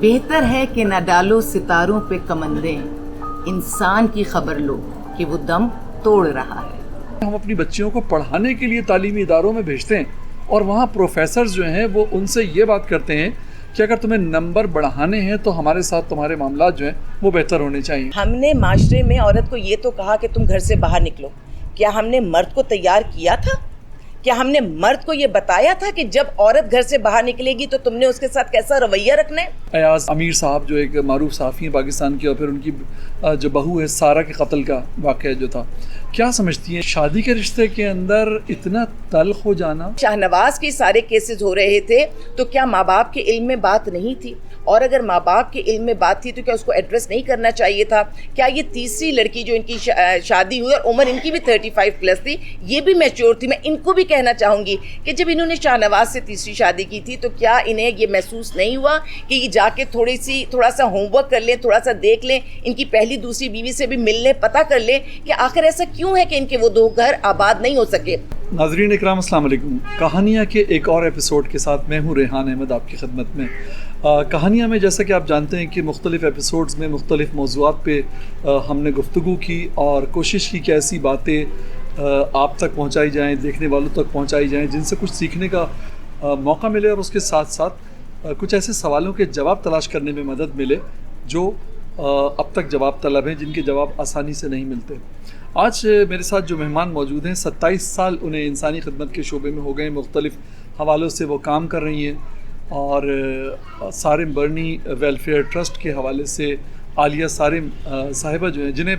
بہتر ہے کہ نہ ڈالو ستاروں پہ کمندیں، انسان کی خبر لو کہ وہ دم توڑ رہا ہے۔ ہم اپنی بچیوں کو پڑھانے کے لیے تعلیمی اداروں میں بھیجتے ہیں اور وہاں پروفیسرز جو ہیں وہ ان سے یہ بات کرتے ہیں کہ اگر تمہیں نمبر بڑھانے ہیں تو ہمارے ساتھ تمہارے معاملات جو ہیں وہ بہتر ہونے چاہیے۔ ہم نے معاشرے میں عورت کو یہ تو کہا کہ تم گھر سے باہر نکلو، کیا ہم نے مرد کو تیار کیا تھا؟ کیا ہم نے مرد کو یہ بتایا تھا کہ جب عورت گھر سے باہر نکلے گی تو تم نے اس کے ساتھ کیسا رویہ رکھنا ہے؟ ایاز امیر صاحب جو ایک معروف صحافی ہیں پاکستان کی، اور پھر ان کی جو بہو ہے سارہ کے قتل کا واقعہ جو تھا، کیا سمجھتی ہیں شادی کے رشتے کے اندر اتنا تلخ ہو جانا؟ شاہ نواز کے سارے کیسز ہو رہے تھے تو کیا ماں باپ کے علم میں بات نہیں تھی؟ اور اگر ماں باپ کے علم میں بات تھی تو کیا اس کو ایڈریس نہیں کرنا چاہیے تھا؟ کیا یہ تیسری لڑکی جو ان کی شادی ہوئی اور عمر ان کی بھی 35 پلس تھی، یہ بھی میچور تھی، میں ان کو بھی کہنا چاہوں گی کہ جب انہوں نے شاہ نواز سے تیسری شادی کی تھی تو کیا انہیں یہ محسوس نہیں ہوا کہ یہ جا کے تھوڑا سا ہوم ورک کر لیں، تھوڑا سا دیکھ لیں، ان کی پہلی دوسری بیوی سے بھی مل لیں، پتہ کر لیں کہ آخر ایسا کیوں ہے کہ ان کے وہ دو گھر آباد نہیں ہو سکے؟ ناظرین اکرام السلام علیکم۔ کہانیاں کے ایک اور ایپیسوڈ کے ساتھ میں ہوں ریحان احمد آپ کی خدمت میں۔ کہانیاں میں جیسا کہ آپ جانتے ہیں کہ مختلف ایپیسوڈز میں مختلف موضوعات پہ ہم نے گفتگو کی اور کوشش کی کہ ایسی باتیں آپ تک پہنچائی جائیں، دیکھنے والوں تک پہنچائی جائیں جن سے کچھ سیکھنے کا موقع ملے اور اس کے ساتھ ساتھ کچھ ایسے سوالوں کے جواب تلاش کرنے میں مدد ملے جو اب تک جواب طلب ہیں، جن کے جواب آسانی سے نہیں ملتے۔ آج میرے ساتھ جو مہمان موجود ہیں، 27 سال انہیں انسانی خدمت کے شعبے میں ہو گئے، مختلف حوالوں سے وہ کام کر رہی ہیں اور سارم برنی ویلفیئر ٹرسٹ کے حوالے سے عالیہ سارم صاحبہ جو ہیں، جنہیں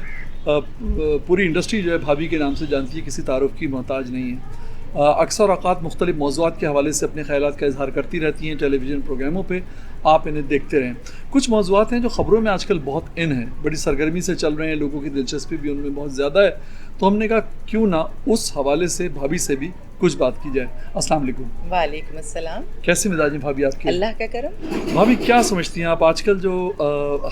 پوری انڈسٹری جو ہے بھابھی کے نام سے جانتی ہے، کسی تعارف کی محتاج نہیں ہے، اکثر اوقات مختلف موضوعات کے حوالے سے اپنے خیالات کا اظہار کرتی رہتی ہیں ٹیلی ویژن پروگراموں پہ، آپ انہیں دیکھتے رہیں۔ کچھ موضوعات ہیں جو خبروں میں آج کل بہت ان ہیں، بڑی سرگرمی سے چل رہے ہیں، لوگوں کی دلچسپی بھی ان میں بہت زیادہ ہے، تو ہم نے کہا کیوں نہ اس حوالے سے بھابھی سے بھی کچھ بات کی جائے۔ السلام علیکم۔ وعلیکم السلام۔ کیسے مزاج ہیں بھابھی آپ کے؟ اللہ کا کرم۔ بھابھی کیا سمجھتی ہیں آپ آج کل جو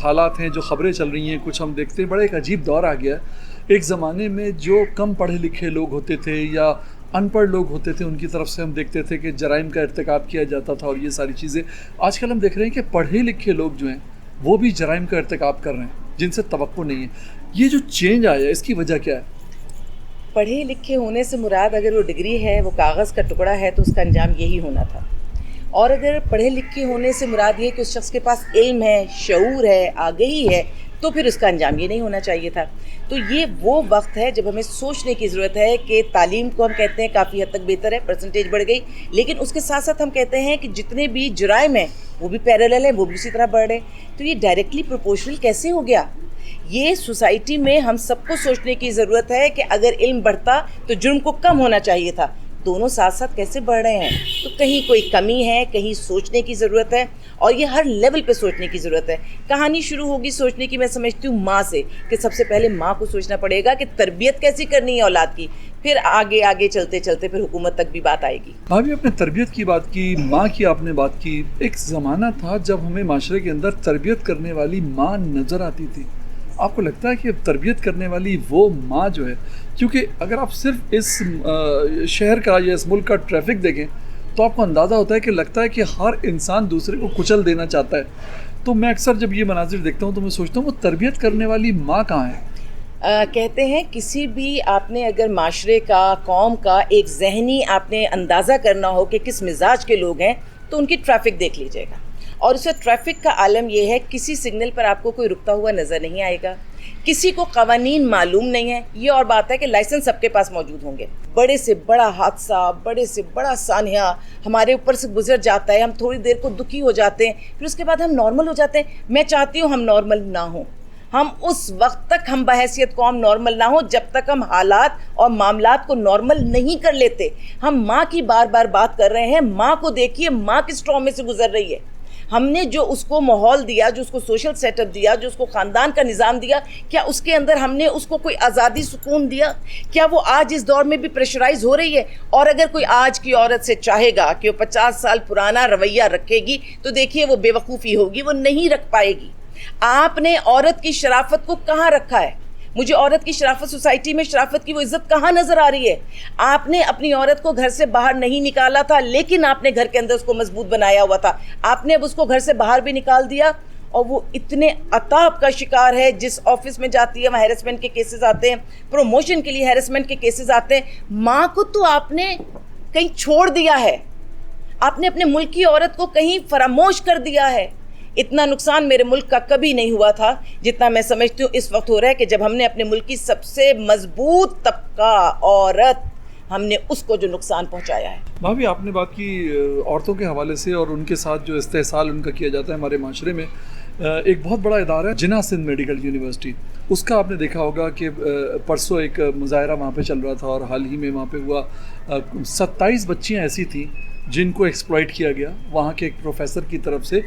حالات ہیں، جو خبریں چل رہی ہیں، کچھ ہم دیکھتے ہیں، بڑا ایک عجیب دور آ گیا ہے۔ ایک زمانے میں جو کم پڑھے لکھے لوگ ہوتے تھے یا ان پڑھ لوگ ہوتے تھے، ان کی طرف سے ہم دیکھتے تھے کہ جرائم کا ارتکاب کیا جاتا تھا اور یہ ساری چیزیں۔ آج کل ہم دیکھ رہے ہیں کہ پڑھے لکھے لوگ جو ہیں وہ بھی جرائم کا ارتکاب کر رہے ہیں جن سے توقع نہیں ہے۔ یہ جو چینج آیا ہے، اس کی وجہ کیا ہے؟ پڑھے لکھے ہونے سے مراد اگر وہ ڈگری ہے، وہ کاغذ کا ٹکڑا ہے، تو اس کا انجام یہی ہونا تھا۔ اور اگر پڑھے لکھے ہونے سے مراد یہ کہ اس شخص کے پاس علم ہے، شعور ہے، آگہی ہے، تو پھر اس کا انجام یہ نہیں ہونا چاہیے تھا۔ تو یہ وہ وقت ہے جب ہمیں سوچنے کی ضرورت ہے کہ تعلیم کو ہم کہتے ہیں کافی حد تک بہتر ہے، پرسنٹیج بڑھ گئی، لیکن اس کے ساتھ ساتھ ہم کہتے ہیں کہ جتنے بھی جرائم ہیں وہ بھی پیرالل ہیں، وہ بھی اسی طرح بڑھ رہے ہیں۔ تو یہ ڈائریکٹلی پروپورشنل کیسے ہو گیا؟ یہ سوسائٹی میں ہم سب کو سوچنے کی ضرورت ہے کہ اگر علم بڑھتا تو جرم کو کم ہونا چاہیے تھا، دونوں ساتھ ساتھ کیسے بڑھ رہے ہیں؟ تو کہیں کوئی کمی ہے، کہیں سوچنے کی ضرورت ہے، اور یہ ہر لیول پہ سوچنے کی ضرورت ہے۔ کہانی شروع ہوگی سوچنے کی، میں سمجھتی ہوں ماں سے، کہ سب سے پہلے ماں کو سوچنا پڑے گا کہ تربیت کیسی کرنی ہے اولاد کی، پھر آگے چلتے چلتے پھر حکومت تک بھی بات آئے گی۔ بھابھی آپ نے تربیت کی بات کی، ماں کی آپ نے بات کی۔ ایک زمانہ تھا جب ہمیں معاشرے کے اندر تربیت کرنے والی ماں نظر آتی تھی۔ آپ کو لگتا ہے کہ تربیت کرنے والی وہ ماں جو ہے، کیونکہ اگر آپ صرف اس شہر کا یا اس ملک کا ٹریفک دیکھیں تو آپ کو اندازہ ہوتا ہے کہ لگتا ہے کہ ہر انسان دوسرے کو کچل دینا چاہتا ہے۔ تو میں اکثر جب یہ مناظر دیکھتا ہوں تو میں سوچتا ہوں وہ تربیت کرنے والی ماں کہاں ہے؟ کہتے ہیں کسی بھی آپ نے اگر معاشرے کا، قوم کا ایک ذہنی آپ نے اندازہ کرنا ہو کہ کس مزاج کے لوگ ہیں تو ان کی ٹریفک دیکھ لیجیے گا، اور اس وقت ٹریفک کا عالم یہ ہے کسی سگنل پر آپ کو کوئی رکتا ہوا نظر نہیں آئے گا، کسی کو قوانین معلوم نہیں ہے۔ یہ اور بات ہے کہ لائسنس سب کے پاس موجود ہوں گے، بڑے سے بڑا حادثہ، بڑے سے بڑا سانحہ ہمارے اوپر سے گزر جاتا ہے، ہم تھوڑی دیر کو دکھی ہو جاتے ہیں، پھر اس کے بعد ہم نارمل ہو جاتے ہیں۔ میں چاہتی ہوں ہم نارمل نہ ہوں، ہم اس وقت تک ہم بحیثیت قوم نارمل نہ ہوں جب تک ہم حالات اور معاملات کو نارمل نہیں کر لیتے۔ ہم ماں کی بار بار بات کر رہے ہیں، ماں کو دیکھیے، ماں کس ٹرامے سے گزر رہی ہے۔ ہم نے جو اس کو ماحول دیا، جو اس کو سوشل سیٹ اپ دیا، جو اس کو خاندان کا نظام دیا، کیا اس کے اندر ہم نے اس کو کوئی آزادی سکون دیا؟ کیا وہ آج اس دور میں بھی پریشرائز ہو رہی ہے؟ اور اگر کوئی آج کی عورت سے چاہے گا کہ وہ 50 سال پرانا رویہ رکھے گی تو دیکھیے وہ بے وقوفی ہوگی، وہ نہیں رکھ پائے گی۔ آپ نے عورت کی شرافت کو کہاں رکھا ہے؟ مجھے عورت کی شرافت، سوسائٹی میں شرافت کی وہ عزت کہاں نظر آ رہی ہے؟ آپ نے اپنی عورت کو گھر سے باہر نہیں نکالا تھا، لیکن آپ نے گھر کے اندر اس کو مضبوط بنایا ہوا تھا. آپ نے اب اس کو گھر سے باہر بھی نکال دیا اور وہ اتنے عطاب کا شکار ہے. جس آفس میں جاتی ہے وہاں ہیرسمنٹ کے کیسز آتے ہیں، پروموشن کے لیے ہیرسمنٹ کے کیسز آتے ہیں. ماں کو تو آپ نے کہیں چھوڑ دیا ہے، آپ نے اپنے ملک کی عورت کو کہیں فراموش کر دیا ہے. اتنا نقصان میرے ملک کا کبھی نہیں ہوا تھا جتنا میں سمجھتی ہوں اس وقت ہو رہا ہے، کہ جب ہم نے اپنے ملک کی سب سے مضبوط طبقہ عورت، ہم نے اس کو جو نقصان پہنچایا ہے. بھابھی آپ نے بات کی عورتوں کے حوالے سے اور ان کے ساتھ جو استحصال ان کا کیا جاتا ہے ہمارے معاشرے میں. ایک بہت بڑا ادارہ ہے جناح سندھ میڈیکل یونیورسٹی، اس کا آپ نے دیکھا ہوگا کہ پرسوں ایک مظاہرہ وہاں پہ چل رہا تھا اور حال ہی میں وہاں پہ ہوا. 27 بچیاں ایسی تھیں جن کو ایکسپلائٹ کیا گیا وہاں کے ایک پروفیسر کی طرف سے،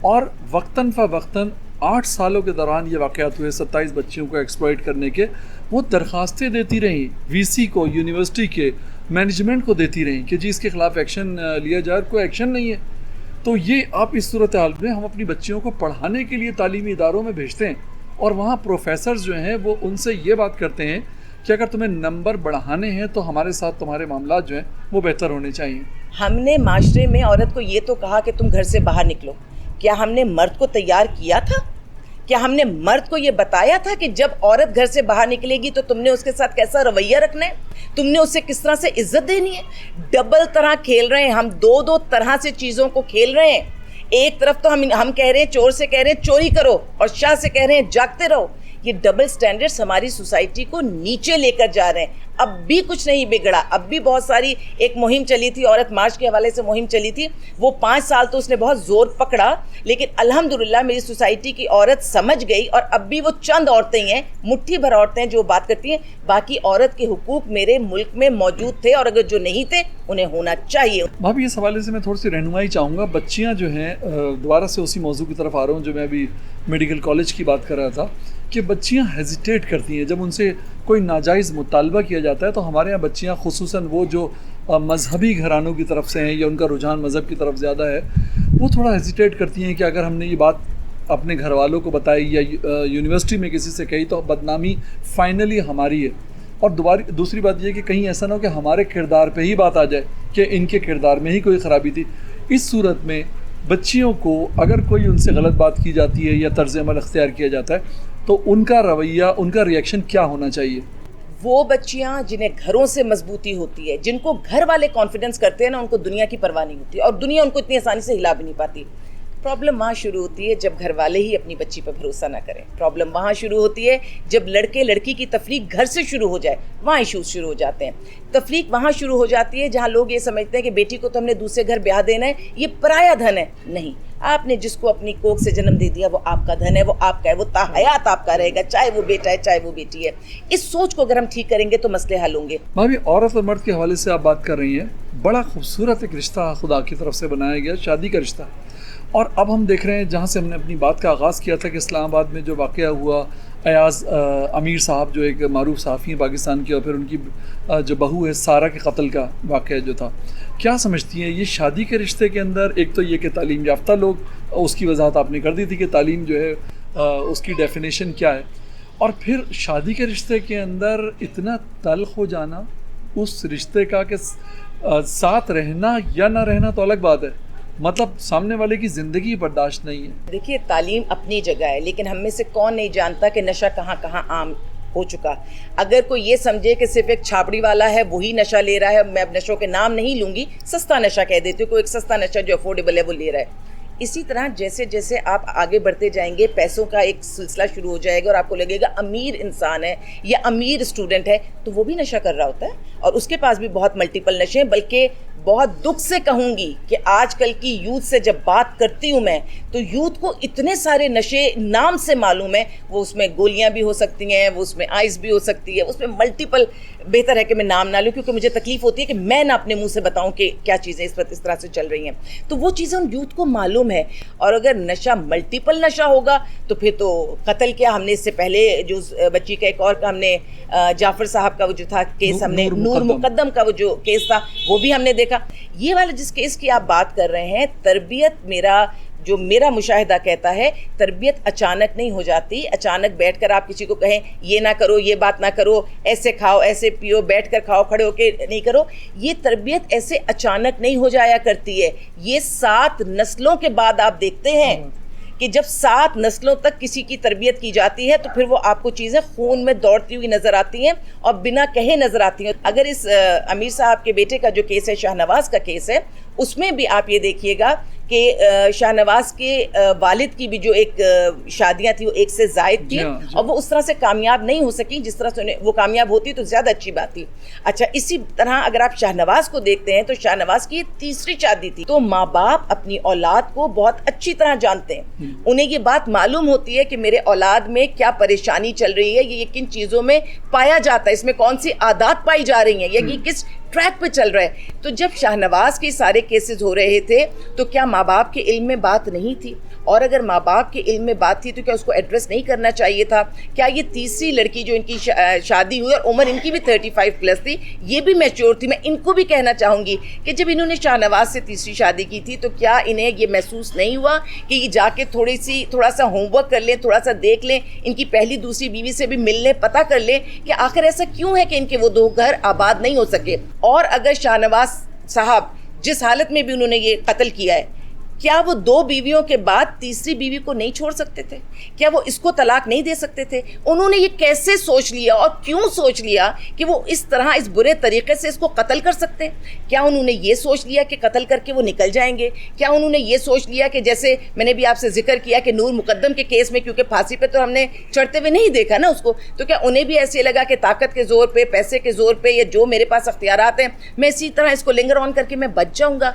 اور وقتاً فوقتاً 8 سالوں کے دوران یہ واقعات ہوئے 27 بچیوں کو ایکسپلائٹ کرنے کے. وہ درخواستیں دیتی رہیں وی سی کو، یونیورسٹی کے مینجمنٹ کو دیتی رہیں کہ جی اس کے خلاف ایکشن لیا جائے، کوئی ایکشن نہیں ہے. تو یہ آپ اس صورتحال میں ہم اپنی بچیوں کو پڑھانے کے لیے تعلیمی اداروں میں بھیجتے ہیں اور وہاں پروفیسرز جو ہیں وہ ان سے یہ بات کرتے ہیں کہ اگر تمہیں نمبر بڑھانے ہیں تو ہمارے ساتھ تمہارے معاملات جو ہیں وہ بہتر ہونے چاہیے. ہم نے معاشرے میں عورت کو یہ تو کہا کہ تم گھر سے باہر نکلو. کیا ہم نے مرد کو تیار کیا تھا؟ کیا ہم نے مرد کو یہ بتایا تھا کہ جب عورت گھر سے باہر نکلے گی تو تم نے اس کے ساتھ کیسا رویہ رکھنا ہے، تم نے اسے کس طرح سے عزت دینی ہے؟ ڈبل طرح کھیل رہے ہیں ہم، دو طرح سے چیزوں کو کھیل رہے ہیں. ایک طرف تو ہم کہہ رہے ہیں چور سے کہہ رہے ہیں چوری کرو اور شاہ سے کہہ رہے ہیں جاگتے رہو. یہ ڈبل سٹینڈرڈز ہماری سوسائٹی کو نیچے لے کر جا رہے ہیں. اب بھی کچھ نہیں بگڑا، اب بھی بہت ساری ایک مہم چلی تھی، عورت مارچ کے حوالے سے مہم چلی تھی، وہ 5 سال تو اس نے بہت زور پکڑا، لیکن الحمدللہ میری سوسائٹی کی عورت سمجھ گئی اور اب بھی وہ چند عورتیں ہیں، مٹھی بھر عورتیں ہیں جو بات کرتی ہیں. باقی عورت کے حقوق میرے ملک میں موجود تھے اور اگر جو نہیں تھے انہیں ہونا چاہیے. بھابھی اس حوالے سے میں تھوڑی سی رہنمائی چاہوں گا. بچیاں جو ہیں، دوبارہ سے اسی موضوع کی طرف آ رہا ہوں جو میں ابھی میڈیکل کالج کی بات کر رہا تھا، کہ بچیاں ہیزیٹیٹ کرتی ہیں جب ان سے کوئی ناجائز مطالبہ کیا جاتا ہے. تو ہمارے یہاں بچیاں خصوصاً وہ جو مذہبی گھرانوں کی طرف سے ہیں یا ان کا رجحان مذہب کی طرف زیادہ ہے، وہ تھوڑا ہیزیٹیٹ کرتی ہیں کہ اگر ہم نے یہ بات اپنے گھر والوں کو بتائی یا یونیورسٹی میں کسی سے کہی تو بدنامی فائنلی ہماری ہے. اور دوسری بات یہ کہ کہیں ایسا نہ ہو کہ ہمارے کردار پہ ہی بات آ جائے کہ ان کے کردار میں ہی کوئی خرابی تھی. اس صورت میں بچیوں کو اگر کوئی ان سے غلط بات کی جاتی ہے یا طرز عمل اختیار کیا جاتا ہے تو ان کا رویہ، ان کا ریئیکشن کیا ہونا چاہیے؟ وہ بچیاں جنہیں گھروں سے مضبوطی ہوتی ہے، جن کو گھر والے کانفیڈنس کرتے ہیں نا، ان کو دنیا کی پرواہ نہیں ہوتی اور دنیا ان کو اتنی آسانی سے ہلا بھی نہیں پاتی. پرابلم وہاں شروع ہوتی ہے جب گھر والے ہی اپنی بچی پر بھروسہ نہ کریں. پرابلم وہاں شروع ہوتی ہے جب لڑکے لڑکی کی تفریق گھر سے شروع ہو جائے، وہاں ایشوز شروع ہو جاتے ہیں. تفریق وہاں شروع ہو جاتی ہے جہاں لوگ یہ سمجھتے ہیں کہ بیٹی کو تو ہم نے دوسرے گھر بیاہ دینا ہے، یہ پرایا دھن ہے. نہیں، آپ نے جس کو اپنی کوکھ سے جنم دے دیا وہ آپ کا دھن ہے، وہ آپ کا ہے، وہ تا حیات آپ کا رہے گا، چاہے وہ بیٹا ہے چاہے وہ بیٹی ہے. اس سوچ کو اگر ہم ٹھیک کریں گے تو مسئلے حل ہوں گے. بھابھی عورت اور مرد کے حوالے سے آپ بات کر رہی ہیں، بڑا خوبصورت ایک رشتہ خدا کی طرف سے بنایا گیا، شادی کا رشتہ. اور اب ہم دیکھ رہے ہیں جہاں سے ہم نے اپنی بات کا آغاز کیا تھا کہ اسلام آباد میں جو واقعہ ہوا، ایاز امیر صاحب جو ایک معروف صحافی ہیں پاکستان کے، اور پھر ان کی جو بہو ہے سارہ کے قتل کا واقعہ جو تھا، کیا سمجھتی ہیں یہ شادی کے رشتے کے اندر؟ ایک تو یہ کہ تعلیم یافتہ لوگ، اس کی وضاحت آپ نے کر دی تھی کہ تعلیم جو ہے اس کی ڈیفینیشن کیا ہے، اور پھر شادی کے رشتے کے اندر اتنا تلخ ہو جانا اس رشتے کا کہ ساتھ رہنا یا نہ رہنا تو الگ بات ہے، مطلب سامنے والے کی زندگی برداشت نہیں ہے. دیکھیے تعلیم اپنی جگہ ہے، لیکن ہم میں سے کون نہیں جانتا کہ نشہ کہاں کہاں عام ہو چکا. اگر کوئی یہ سمجھے کہ صرف ایک چھاپڑی والا ہے وہی نشہ لے رہا ہے، میں اب نشوں کے نام نہیں لوں گی، سستا نشہ کہہ دیتی ہوں، کوئی ایک سستا نشہ جو افورڈیبل ہے وہ لے رہا ہے. اسی طرح جیسے جیسے آپ آگے بڑھتے جائیں گے پیسوں کا ایک سلسلہ شروع ہو جائے گا اور آپ کو لگے گا امیر انسان ہے یا امیر اسٹوڈنٹ ہے تو وہ بھی نشہ کر رہا ہوتا ہے، اور اس کے پاس بھی بہت ملٹیپل نشے ہیں. بلکہ بہت دکھ سے کہوں گی کہ آج کل کی یوتھ سے جب بات کرتی ہوں میں تو یوتھ کو اتنے سارے نشے نام سے معلوم ہے. وہ اس میں گولیاں بھی ہو سکتی ہیں، وہ اس میں آئس بھی ہو سکتی ہے، اس میں ملٹیپل. بہتر ہے کہ میں نام نہ لوں کیونکہ مجھے تکلیف ہوتی ہے کہ میں نہ اپنے منہ سے بتاؤں کہ کیا چیزیں اس وقت اس طرح سے چل رہی ہیں. تو وہ چیزیں ان یوتھ کو معلوم ہے، اور اگر نشہ ملٹیپل نشہ ہوگا تو پھر تو قتل کیا. ہم نے اس سے پہلے جو بچی کا ایک اور کا ہم نے جعفر صاحب کا وہ جو تھا کیس، ہم نے نور مقدم کا وہ جو کیس تھا وہ بھی ہم نے دیکھا. یہ والا جس کیس کی آپ بات کر رہے ہیں، تربیت میرا جو میرا مشاہدہ کہتا ہے تربیت اچانک نہیں ہو جاتی. اچانک بیٹھ کر آپ کسی کو کہیں یہ نہ کرو, یہ بات نہ کرو, ایسے کھاؤ, ایسے پیو, بیٹھ کر کھاؤ, کھڑے ہو کے نہیں کرو, یہ تربیت ایسے اچانک نہیں ہو جایا کرتی ہے. یہ 7 نسلوں کے بعد آپ دیکھتے ہیں کہ جب 7 نسلوں تک کسی کی تربیت کی جاتی ہے تو پھر وہ آپ کو چیزیں خون میں دوڑتی ہوئی نظر آتی ہیں اور بنا کہے نظر آتی ہیں. اگر اس امیر صاحب کے بیٹے کا جو کیس ہے, شاہ نواز کا کیس ہے, اس میں بھی آپ یہ دیکھیے گا کہ شاہ نواز کے والد کی بھی جو ایک شادیاں تھیں وہ 1 سے زائد تھیں اور وہ اس طرح سے کامیاب نہیں ہو سکیں جس طرح سے وہ کامیاب ہوتی تو زیادہ اچھی بات تھی. اچھا, اسی طرح اگر آپ شاہ نواز کو دیکھتے ہیں تو شاہ نواز کی 3ری شادی تھی. تو ماں باپ اپنی اولاد کو بہت اچھی طرح جانتے ہیں, انہیں یہ بات معلوم ہوتی ہے کہ میرے اولاد میں کیا پریشانی چل رہی ہے, یہ کن چیزوں میں پایا جاتا ہے, اس میں کون سی عادات پائی جا رہی ہیں, یا یہ کس ٹریک پہ چل رہا ہے. تو جب شاہ نواز کے سارے کیسز ہو رہے تھے تو کیا ماں باپ کے علم میں بات نہیں تھی؟ اور اگر ماں باپ کے علم میں بات تھی تو کیا اس کو ایڈریس نہیں کرنا چاہیے تھا؟ کیا یہ 3ری لڑکی جو ان کی شادی ہوئی اور عمر ان کی بھی 35+ تھی, یہ بھی میچور تھی, میں ان کو بھی کہنا چاہوں گی کہ جب انہوں نے شاہ نواز سے 3ری شادی کی تھی تو کیا انہیں یہ محسوس نہیں ہوا کہ یہ جا کے تھوڑا سا ہوم ورک کر لیں, تھوڑا سا دیکھ لیں, ان کی پہلی دوسری بیوی سے بھی مل لیں, پتہ کر لیں کہ آخر ایسا کیوں ہے کہ ان کے وہ 2 گھر آباد نہیں ہو سکے. اور اگر شاہ نواز صاحب جس حالت میں بھی انہوں نے یہ قتل کیا ہے, کیا وہ 2 بیویوں کے بعد 3ری بیوی کو نہیں چھوڑ سکتے تھے؟ کیا وہ اس کو طلاق نہیں دے سکتے تھے؟ انہوں نے یہ کیسے سوچ لیا اور کیوں سوچ لیا کہ وہ اس طرح اس برے طریقے سے اس کو قتل کر سکتے ہیں؟ کیا انہوں نے یہ سوچ لیا کہ قتل کر کے وہ نکل جائیں گے؟ کیا انہوں نے یہ سوچ لیا کہ جیسے میں نے بھی آپ سے ذکر کیا کہ نور مقدم کے کیس میں, کیونکہ پھانسی پہ تو ہم نے چڑھتے ہوئے نہیں دیکھا نا اس کو, تو کیا انہیں بھی ایسے لگا کہ طاقت کے زور پہ, پیسے کے زور پہ, یا جو میرے پاس اختیارات ہیں میں اسی طرح اس کو لنگر آن کر کے میں بچ جاؤں گا؟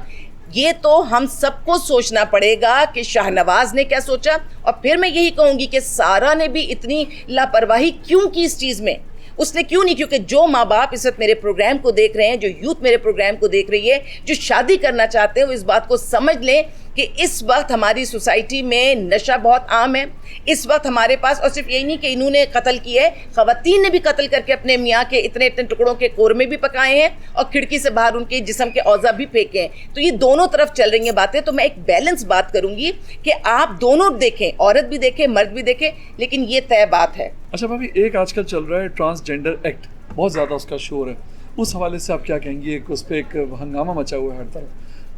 یہ تو ہم سب کو سوچنا پڑے گا کہ شاہ نواز نے کیا سوچا. اور پھر میں یہی کہوں گی کہ سارا نے بھی اتنی لاپرواہی کیوں کی اس چیز میں, اس نے کیوں نہیں, کیونکہ جو ماں باپ اس وقت میرے پروگرام کو دیکھ رہے ہیں, جو یوتھ میرے پروگرام کو دیکھ رہی ہے, جو شادی کرنا چاہتے ہیں, وہ اس بات کو سمجھ لیں کہ اس وقت ہماری سوسائٹی میں نشہ بہت عام ہے. اس وقت ہمارے پاس, اور صرف یہی نہیں کہ انہوں نے قتل کیا ہے, خواتین نے بھی قتل کر کے اپنے میاں کے اتنے ٹکڑوں کے قورمے بھی پکائے ہیں اور کھڑکی سے باہر ان کے جسم کے اعضاء بھی پھینکے ہیں. تو یہ دونوں طرف چل رہی ہیں باتیں. تو میں ایک بیلنس بات کروں گی کہ آپ دونوں دیکھیں, عورت بھی دیکھیں, مرد بھی دیکھیں, لیکن یہ طے بات ہے. اچھا بھابھی, ایک آج کل چل رہا ہے ٹرانسجینڈر ایکٹ, بہت زیادہ اس کا شور ہے, اس حوالے سے آپ کیا کہیں گے؟ اس پہ ایک ہنگامہ مچا ہوا ہے ہر طرف.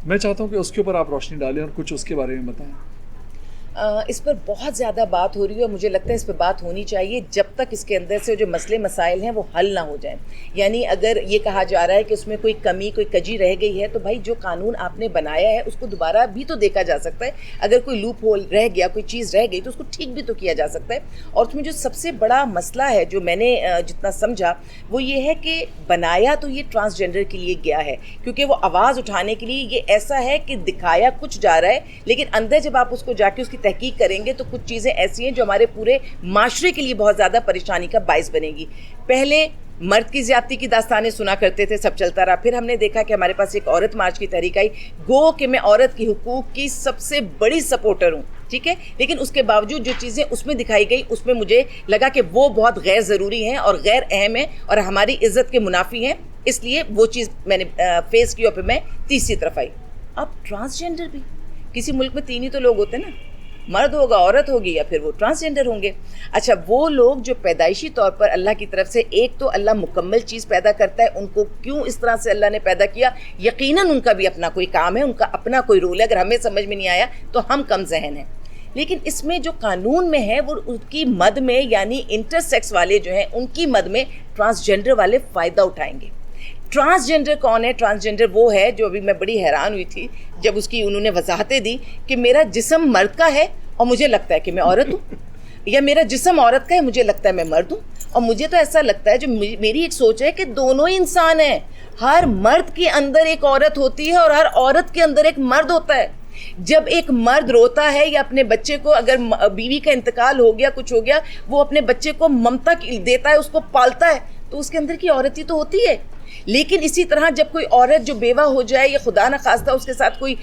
میں چاہتا ہوں کہ اس کے اوپر آپ روشنی ڈالیں اور کچھ اس کے بارے میں بتائیں. اس پر بہت زیادہ بات ہو رہی ہے اور مجھے لگتا ہے اس پہ بات ہونی چاہیے جب تک اس کے اندر سے جو مسئلے مسائل ہیں وہ حل نہ ہو جائیں. یعنی اگر یہ کہا جا رہا ہے کہ اس میں کوئی کمی, کوئی کجی رہ گئی ہے, تو بھائی جو قانون آپ نے بنایا ہے اس کو دوبارہ بھی تو دیکھا جا سکتا ہے. اگر کوئی لوپ ہول رہ گیا, کوئی چیز رہ گئی, تو اس کو ٹھیک بھی تو کیا جا سکتا ہے. اور اس میں جو سب سے بڑا مسئلہ ہے جو میں نے جتنا سمجھا وہ یہ ہے کہ بنایا تو یہ ٹرانسجینڈر کے لیے گیا ہے, کیونکہ وہ آواز اٹھانے کے لیے. یہ ایسا ہے کہ دکھایا کچھ جا رہا ہے, لیکن اندر جب آپ اس کو جا کے اس کی تحقیق کریں گے تو کچھ چیزیں ایسی ہیں جو ہمارے پورے معاشرے کے لیے بہت زیادہ پریشانی کا باعث بنے گی. پہلے مرد کی زیادتی کی داستانیں سنا کرتے تھے, سب چلتا رہا. پھر ہم نے دیکھا کہ ہمارے پاس ایک عورت مارچ کی تحریک آئی. گو کہ میں عورت کی حقوق کی سب سے بڑی سپورٹر ہوں, ٹھیک ہے, لیکن اس کے باوجود جو چیزیں اس میں دکھائی گئی اس میں مجھے لگا کہ وہ بہت غیر ضروری ہیں اور غیر اہم ہیں اور ہماری عزت کے منافی ہیں. اس لیے وہ چیز میں نے فیس کی اور پھر میں تیسری طرف آئی. اب ٹرانسجینڈر بھی, کسی ملک میں 3 ہی تو لوگ ہوتے ہیں نا, مرد ہوگا, عورت ہوگی, یا پھر وہ ٹرانسجینڈر ہوں گے. اچھا, وہ لوگ جو پیدائشی طور پر اللہ کی طرف سے, ایک تو اللہ مکمل چیز پیدا کرتا ہے, ان کو کیوں اس طرح سے اللہ نے پیدا کیا, یقیناً ان کا بھی اپنا کوئی کام ہے, ان کا اپنا کوئی رول ہے. اگر ہمیں سمجھ میں نہیں آیا تو ہم کم ذہن ہیں. لیکن اس میں جو قانون میں ہے وہ ان کی مد میں, یعنی انٹرسیکس والے جو ہیں ان کی مد میں ٹرانسجینڈر والے فائدہ اٹھائیں گے. ٹرانسجینڈر کون ہے؟ ٹرانسجینڈر وہ ہے جو ابھی میں بڑی حیران ہوئی تھی جب اس کی انہوں نے وضاحتیں دی کہ میرا جسم مرد کا ہے اور مجھے لگتا ہے کہ میں عورت ہوں, یا میرا جسم عورت کا ہے مجھے لگتا ہے میں مرد ہوں. اور مجھے تو ایسا لگتا ہے, جو میری ایک سوچ ہے کہ دونوں ہی انسان ہیں. ہر مرد کے اندر ایک عورت ہوتی ہے اور ہر عورت کے اندر ایک مرد ہوتا ہے. جب ایک مرد روتا ہے یا اپنے بچے کو, اگر بیوی کا انتقال ہو گیا, کچھ ہو گیا, وہ اپنے بچے کو ممتا دیتا ہے, اس کو پالتا ہے, تو اس کے اندر کی عورت ہی تو ہوتی ہے. لیکن اسی طرح جب کوئی عورت جو بیوہ ہو جائے یا خدا نہ خواستہ اس کے ساتھ کوئی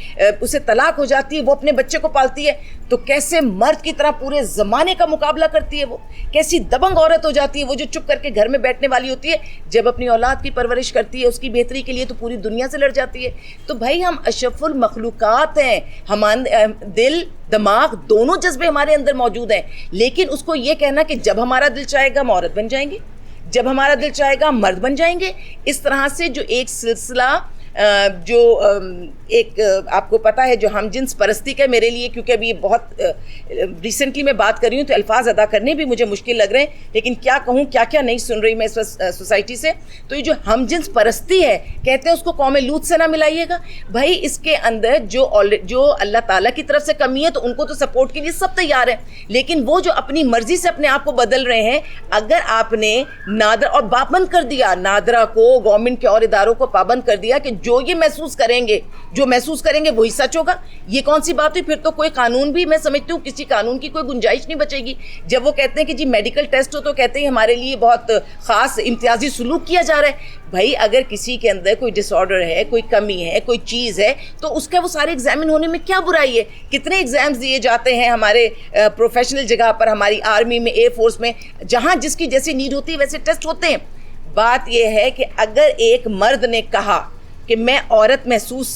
اسے طلاق ہو جاتی ہے, وہ اپنے بچے کو پالتی ہے, تو کیسے مرد کی طرح پورے زمانے کا مقابلہ کرتی ہے, وہ کیسی دبنگ عورت ہو جاتی ہے, وہ جو چپ کر کے گھر میں بیٹھنے والی ہوتی ہے, جب اپنی اولاد کی پرورش کرتی ہے اس کی بہتری کے لیے تو پوری دنیا سے لڑ جاتی ہے. تو بھائی ہم اشرف المخلوقات ہیں, ہمارے دل دماغ دونوں جذبے ہمارے اندر موجود ہیں, لیکن اس کو یہ کہنا کہ جب ہمارا دل چاہے گا ہم عورت بن جائیں گے, جب ہمارا دل چاہے گا ہم مرد بن جائیں گے, اس طرح سے جو ایک سلسلہ جو ایک آپ کو پتہ ہے جو ہم جنس پرستی کا میرے لیے, کیونکہ ابھی بہت ریسنٹلی میں بات کر رہی ہوں تو الفاظ ادا کرنے بھی مجھے مشکل لگ رہے ہیں, لیکن کیا کہوں, کیا کیا نہیں سن رہی میں اس وقت سوسائٹی سے. تو یہ جو ہم جنس پرستی ہے, کہتے ہیں اس کو قوم لوط سے نہ ملائیے گا. بھائی اس کے اندر جو اللہ تعالیٰ کی طرف سے کمی ہے تو ان کو تو سپورٹ کے لیے سب تیار ہیں, لیکن وہ جو اپنی مرضی سے اپنے آپ کو بدل رہے ہیں, اگر آپ نے نادرا اور پابند کر دیا, نادرا کو گورنمنٹ کے اور اداروں کو پابند کر دیا کہ جو یہ محسوس کریں گے وہی سچ ہوگا, یہ کون سی بات ہوئی؟ پھر تو کوئی قانون بھی, میں سمجھتی ہوں کسی قانون کی کوئی گنجائش نہیں بچے گی. جب وہ کہتے ہیں کہ جی میڈیکل ٹیسٹ ہو تو کہتے ہیں ہمارے لیے بہت خاص امتیازی سلوک کیا جا رہا ہے. بھائی اگر کسی کے اندر کوئی ڈس آرڈر ہے, کوئی کمی ہے, کوئی چیز ہے, تو اس کا وہ سارے ایگزامن ہونے میں کیا برائی ہے؟ کتنے ایگزامز دیے جاتے ہیں ہمارے پروفیشنل جگہ پر, ہماری آرمی میں, ایئر فورس میں, جہاں جس کی جیسی نیڈ ہوتی ہے ویسے ٹیسٹ ہوتے ہیں. بات یہ ہے کہ اگر ایک مرد نے کہا کہ میں عورت محسوس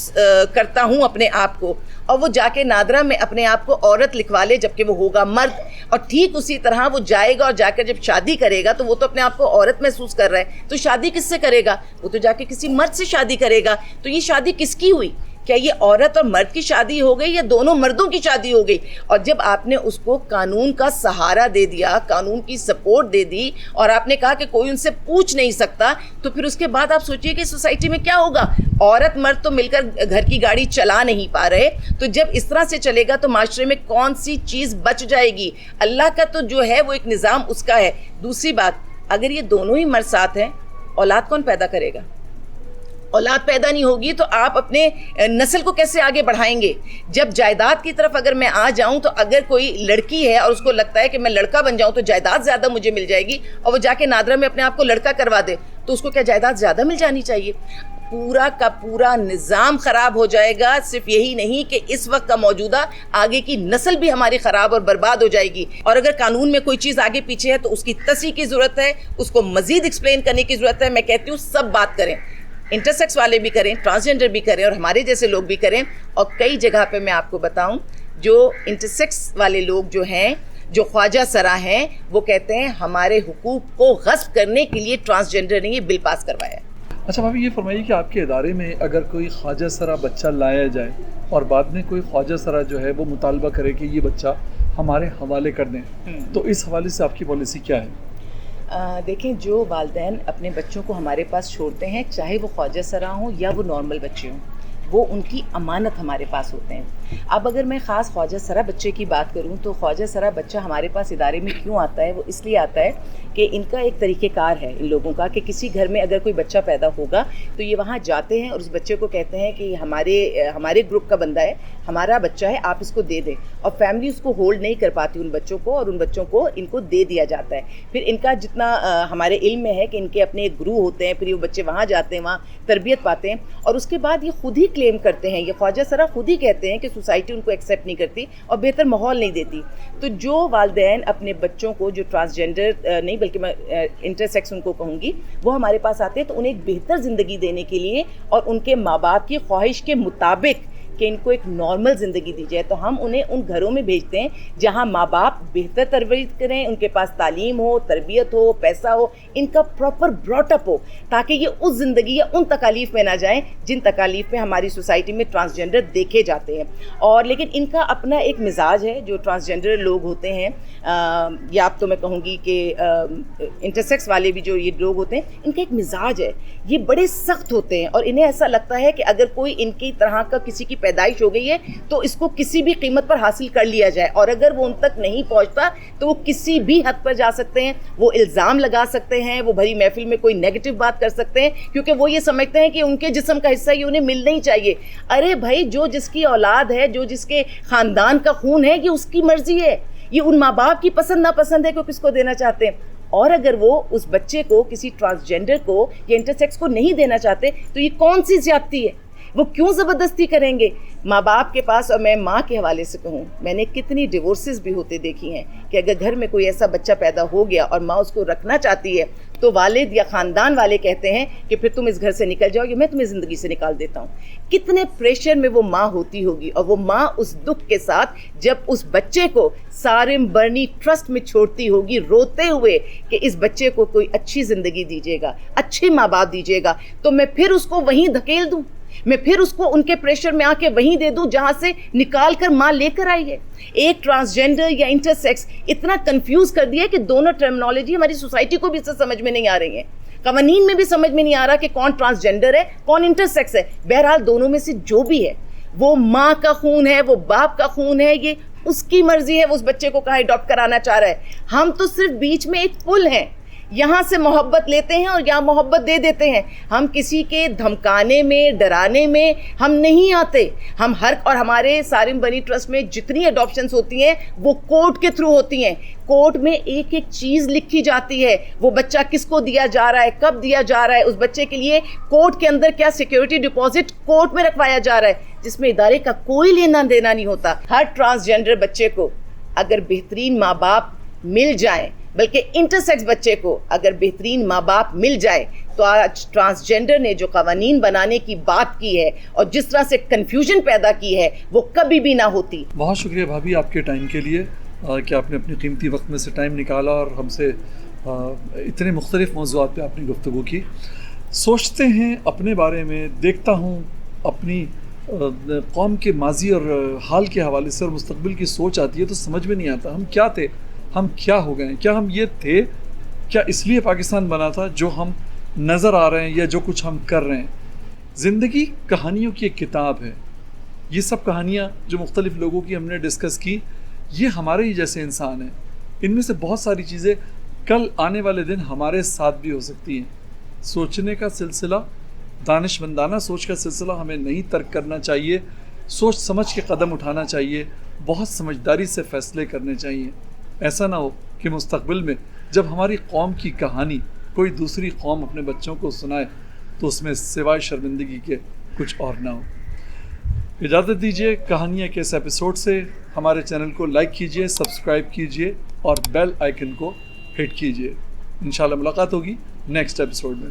کرتا ہوں اپنے آپ کو, اور وہ جا کے نادرا میں اپنے آپ کو عورت لکھوا لے جبکہ وہ ہوگا مرد, اور ٹھیک اسی طرح وہ جائے گا اور جا کر جب شادی کرے گا تو وہ تو اپنے آپ کو عورت محسوس کر رہا ہے, تو شادی کس سے کرے گا؟ وہ تو جا کے کسی مرد سے شادی کرے گا. تو یہ شادی کس کی ہوئی؟ کیا یہ عورت اور مرد کی شادی ہو گئی یا دونوں مردوں کی شادی ہو گئی؟ اور جب آپ نے اس کو قانون کا سہارا دے دیا, قانون کی سپورٹ دے دی, اور آپ نے کہا کہ کوئی ان سے پوچھ نہیں سکتا, تو پھر اس کے بعد آپ سوچئے کہ سوسائٹی میں کیا ہوگا. عورت مرد تو مل کر گھر کی گاڑی چلا نہیں پا رہے, تو جب اس طرح سے چلے گا تو معاشرے میں کون سی چیز بچ جائے گی؟ اللہ کا تو جو ہے وہ ایک نظام اس کا ہے. دوسری بات, اگر یہ دونوں ہی مرد ساتھ ہیں, اولاد کون پیدا کرے گا؟ اولاد پیدا نہیں ہوگی تو آپ اپنے نسل کو کیسے آگے بڑھائیں گے؟ جب جائیداد کی طرف اگر میں آ جاؤں تو اگر کوئی لڑکی ہے اور اس کو لگتا ہے کہ میں لڑکا بن جاؤں تو جائیداد زیادہ مجھے مل جائے گی, اور وہ جا کے نادرا میں اپنے آپ کو لڑکا کروا دے, تو اس کو کیا جائیداد زیادہ مل جانی چاہیے؟ پورا کا پورا نظام خراب ہو جائے گا. صرف یہی نہیں کہ اس وقت کا موجودہ, آگے کی نسل بھی ہماری خراب اور برباد ہو جائے گی. اور اگر قانون میں کوئی چیز آگے پیچھے ہے تو اس کی تصحیح کی ضرورت ہے, اس کو مزید ایکسپلین کرنے کی ضرورت ہے. میں کہتی ہوں سب بات کریں, انٹرسیکس والے بھی کریں, ٹرانسجنڈر بھی کریں, اور ہمارے جیسے لوگ بھی کریں. اور کئی جگہ پہ میں آپ کو بتاؤں جو انٹرسیکس والے لوگ جو ہیں, جو خواجہ سرا ہیں, وہ کہتے ہیں ہمارے حقوق کو غصب کرنے کے لیے ٹرانسجنڈر نے یہ بل پاس کروایا. اچھا بھابھی, یہ فرمائیے کہ آپ کے ادارے میں اگر کوئی خواجہ سرا بچہ لایا جائے اور بعد میں کوئی خواجہ سرا جو ہے وہ مطالبہ کرے کہ یہ بچہ ہمارے حوالے کر دیں, تو اس حوالے سے آپ کی پالیسی کیا ہے؟ دیکھیں, جو والدین اپنے بچوں کو ہمارے پاس چھوڑتے ہیں, چاہے وہ خواجہ سرا ہوں یا وہ نارمل بچے ہوں, وہ ان کی امانت ہمارے پاس ہوتے ہیں. اب اگر میں خاص خواجہ سرا بچے کی بات کروں تو خواجہ سرا بچہ ہمارے پاس ادارے میں کیوں آتا ہے؟ وہ اس لیے آتا ہے کہ ان کا ایک طریقہ کار ہے ان لوگوں کا کہ کسی گھر میں اگر کوئی بچہ پیدا ہوگا تو یہ وہاں جاتے ہیں اور اس بچے کو کہتے ہیں کہ ہمارے گروپ کا بندہ ہے, ہمارا بچہ ہے, آپ اس کو دے دیں. اور فیملی اس کو ہولڈ نہیں کر پاتی ان بچوں کو, اور ان بچوں کو ان کو دے دیا جاتا ہے. پھر ان کا جتنا ہمارے علم میں ہے کہ ان کے اپنے ایک گروہ ہوتے ہیں, پھر وہ بچے وہاں جاتے ہیں, وہاں تربیت پاتے ہیں, اور اس کے بعد یہ خود ہی کلیم کرتے ہیں, یہ خواجہ سرا خود ہی کہتے ہیں کہ سوسائٹی ان کو ایکسیپٹ نہیں کرتی اور بہتر ماحول نہیں دیتی. تو جو والدین اپنے بچوں کو, جو ٹرانسجنڈر نہیں بلکہ میں انٹرسیکس ان کو کہوں گی, وہ ہمارے پاس آتے ہیں تو انہیں ایک بہتر زندگی دینے کے لیے اور ان کے ماں باپ کی خواہش کے مطابق کہ ان کو ایک نارمل زندگی دی جائے, تو ہم انہیں ان گھروں میں بھیجتے ہیں جہاں ماں باپ بہتر تربیت کریں, ان کے پاس تعلیم ہو, تربیت ہو, پیسہ ہو, ان کا پراپر براٹ اپ ہو, تاکہ یہ اس زندگی یا ان تکالیف میں نہ جائیں جن تکالیف میں ہماری سوسائٹی میں ٹرانسجنڈر دیکھے جاتے ہیں. اور لیکن ان کا اپنا ایک مزاج ہے, جو ٹرانسجنڈر لوگ ہوتے ہیں, یا اب تو میں کہوں گی کہ انٹرسیکس والے بھی جو یہ لوگ ہوتے ہیں, ان کا ایک مزاج ہے, یہ بڑے سخت ہوتے ہیں, اور انہیں ایسا لگتا ہے کہ اگر کوئی ان کی طرح کا کسی کی پیدائش ہو گئی ہے تو اس کو کسی بھی قیمت پر حاصل کر لیا جائے, اور اگر وہ ان تک نہیں پہنچتا تو وہ کسی بھی حد پر جا سکتے ہیں, وہ الزام لگا سکتے ہیں, وہ بھری محفل میں کوئی نیگیٹو بات کر سکتے ہیں, کیونکہ وہ یہ سمجھتے ہیں کہ ان کے جسم کا حصہ یہ انہیں ملنا ہی چاہیے. ارے بھائی, جو جس کی اولاد ہے, جو جس کے خاندان کا خون ہے, یہ اس کی مرضی ہے, یہ ان ماں باپ کی پسند ناپسند ہے کہ کس کو دینا چاہتے ہیں. اور اگر وہ اس بچے کو کسی ٹرانسجینڈر کو یا انٹرسیکس کو نہیں دینا چاہتے تو یہ کون سی زیادتی ہے؟ وہ کیوں زبردستی کریں گے؟ ماں باپ کے پاس، اور میں ماں کے حوالے سے کہوں، میں نے کتنی ڈیورسز بھی ہوتے دیکھی ہیں کہ اگر گھر میں کوئی ایسا بچہ پیدا ہو گیا اور ماں اس کو رکھنا چاہتی ہے تو والد یا خاندان والے کہتے ہیں کہ پھر تم اس گھر سے نکل جاؤ یا میں تمہیں زندگی سے نکال دیتا ہوں۔ کتنے پریشر میں وہ ماں ہوتی ہوگی، اور وہ ماں اس دکھ کے ساتھ جب اس بچے کو سارم برنی ٹرسٹ میں چھوڑتی ہوگی روتے ہوئے کہ اس بچے کو کوئی اچھی زندگی دیجیے گا، اچھے ماں باپ دیجیے گا، تو میں پھر اس کو وہیں دھکیل دوں، میں پھر اس کو ان کے پریشر میں آ کے وہیں دے دوں جہاں سے نکال کر ماں لے کر آئی ہے۔ ایک ٹرانسجینڈر یا انٹرسیکس اتنا کنفیوز کر دیا کہ دونوں ٹرمنالوجی ہماری سوسائٹی کو بھی اس سے سمجھ میں نہیں آ رہی ہیں، قوانین میں بھی سمجھ میں نہیں آ رہا کہ کون ٹرانسجینڈر ہے کون انٹرسیکس ہے۔ بہرحال دونوں میں سے جو بھی ہے، وہ ماں کا خون ہے، وہ باپ کا خون ہے، یہ اس کی مرضی ہے وہ اس بچے کو کہاں اڈاپٹ کرانا چاہ رہا ہے۔ ہم تو صرف بیچ میں ایک پل ہیں، یہاں سے محبت لیتے ہیں اور یہاں محبت دے دیتے ہیں۔ ہم کسی کے دھمکانے میں، ڈرانے میں ہم نہیں آتے۔ ہم اور ہمارے سارم بنی ٹرسٹ میں جتنی اڈاپشنز ہوتی ہیں وہ کورٹ کے تھرو ہوتی ہیں۔ کورٹ میں ایک ایک چیز لکھی جاتی ہے، وہ بچہ کس کو دیا جا رہا ہے، کب دیا جا رہا ہے، اس بچے کے لیے کورٹ کے اندر کیا سیکیورٹی ڈپازٹ کورٹ میں رکھوایا جا رہا ہے، جس میں ادارے کا کوئی لینا دینا نہیں ہوتا۔ ہر ٹرانسجینڈر بچے کو اگر بہترین ماں باپ مل جائیں، بلکہ انٹرسیکس بچے کو اگر بہترین ماں باپ مل جائے، تو آج ٹرانسجینڈر نے جو قوانین بنانے کی بات کی ہے اور جس طرح سے کنفیوژن پیدا کی ہے وہ کبھی بھی نہ ہوتی۔ بہت شکریہ بھابھی آپ کے ٹائم کے لیے، کہ آپ نے اپنے قیمتی وقت میں سے ٹائم نکالا اور ہم سے اتنے مختلف موضوعات پہ آپ نے گفتگو کی۔ سوچتے ہیں اپنے بارے میں، دیکھتا ہوں اپنی قوم کے ماضی اور حال کے حوالے سے اور مستقبل کی سوچ آتی ہے تو سمجھ میں نہیں آتا ہم کیا تھے، ہم کیا ہو گئے ہیں، کیا ہم یہ تھے، کیا اس لیے پاکستان بنا تھا جو ہم نظر آ رہے ہیں یا جو کچھ ہم کر رہے ہیں۔ زندگی کہانیوں کی ایک کتاب ہے، یہ سب کہانیاں جو مختلف لوگوں کی ہم نے ڈسکس کی، یہ ہمارے ہی جیسے انسان ہیں، ان میں سے بہت ساری چیزیں کل آنے والے دن ہمارے ساتھ بھی ہو سکتی ہیں۔ سوچنے کا سلسلہ، دانش مندانہ سوچ کا سلسلہ ہمیں نہیں ترک کرنا چاہیے، سوچ سمجھ کے قدم اٹھانا چاہیے، بہت سمجھداری سے فیصلے کرنے چاہیے۔ ایسا نہ ہو کہ مستقبل میں جب ہماری قوم کی کہانی کوئی دوسری قوم اپنے بچوں کو سنائے تو اس میں سوائے شرمندگی کے کچھ اور نہ ہو۔ اجازت دیجیے کہانیاں کے اس ایپیسوڈ سے۔ ہمارے چینل کو لائک کیجیے، سبسکرائب کیجیے اور بیل آئیکن کو ہٹ کیجیے۔ انشاءاللہ ملاقات ہوگی نیکسٹ ایپیسوڈ میں۔